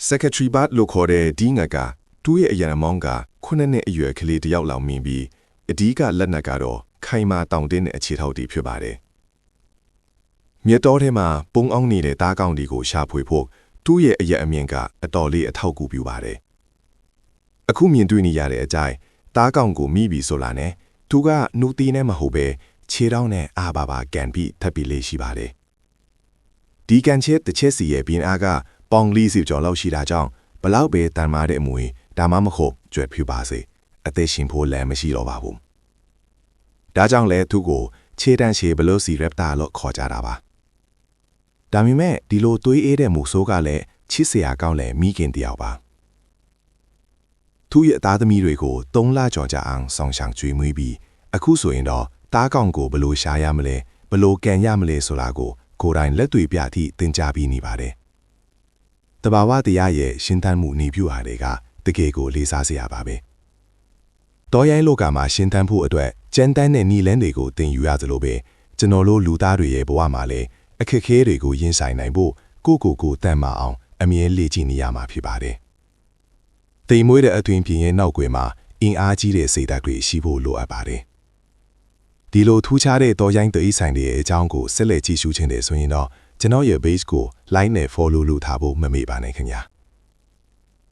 Secretary ဘတ်လို့ခေါ်တဲ့ဒီငါကတူးရဲ့အရန်အမောင်းကခုနှစ်အရွယ်ကလေးတယောက်လောက်မြင်ပြီးအဒီကလက်နက်ကတော့ခိုင်မာတောင်တင်းတဲ့အခြေထောက်တွေဖြစ်ပါတယ်။မြတ်တော်ထဲမှာပုံအောင်နေတဲ့တားကောင်းတွေကိုရှာဖွေဖို့တူးရဲ့အရက်အမြင့်ကအတော်လေးအထောက်အကူပြုပါတယ်။အခုမြင်တွေ့နေရတဲ့အကြိုင်တားကောင်းကိုမိပြီးဆိုလာနဲ့သူကနူတီနဲ့မဟုတ်ပဲခြေထောက်နဲ့အာဘာကန်ပြီးထပ်ပြီးလေးရှိပါတယ်။ဒီကန်ချက်တစ်ချက်စီရဲ့ပြင်အားကပေါင်40ကျော်လောက်ရှိတာကြောင့်ဘလောက်ပဲတန်မာတဲ့အမွေဒါမှမဟုတ်ကြွယ်ဖြူပါစေအသက်ရှင်ဖို့လည်းမရှိတော့ပါဘူး။ဒါကြောင့်လဲသူကိုခြေတန်းရှည်ဘလို့စီရက်တာလို့ခေါ်ကြတာပါ။ဒါပေမဲ့ဒီလိုသွေးအေးတဲ့မူဆိုးကလည်းချစ်စရာကောင်းလဲမိခင်တယောက်ပါ။သူရဲ့သားသမီးတွေကို3လကျော်ကြာအောင်ဆောင်ရှောင်ကျွေးမွေးပြီးအခုဆိုရင်တော့တားကောင်ကိုဘလို့ရှာရမလဲဘလို့ကန်ရမလဲဆိုတာကိုကိုယ်တိုင်လက်တွေ့ပြသည့်သင်ကြားပြီးနေပါတယ်။တဘာဝတရားရဲ့ရှင်းသန်းမှုနေပြဟာတွေကတကယ်ကိုလေးစားစရာပါပဲ။တော်ရိုင်းလောကမှာရှင်းသန်းဖို့အတွက်ကျန်းတန်းတဲ့နီလန်းတွေကိုသင်ယူရသလိုပဲကျွန်တော်တို့လူသားတွေရဲ့ဘဝမှာလည်းအခက်အခဲတွေကိုရင်ဆိုင်နိုင်ဖို့ကိုတန်မာအောင်အမြဲလေ့ကျင့်နေရမှာဖြစ်ပါတယ်။တိမ်မွေးတဲ့အသွင်ပြင်ရဲ့နောက်ွယ်မှာအင်အားကြီးတဲ့စိတ်ဓာတ်တွေရှိဖို့လိုအပ်ပါတယ်။ဒီလိုထူးခြားတဲ့တော်ရိုင်းတည်ဆိုင်တဲ့အကြောင်းကိုဆက်လက်ကြည့်ရှုခြင်းတယ်ဆိုရင်တော့ကျွန်တော်ရဲ့ base ကို like နဲ့ follow လုပ်ထားဖို့မမေ့ပါနဲ့ခင်ဗျာ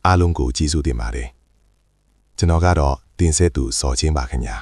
အားလုံးကိုကျေးဇူးတင်ပါတယ်ကျွန်တော်ကတော့တင်ဆက်သူစောချင်းပါခင်ဗျာ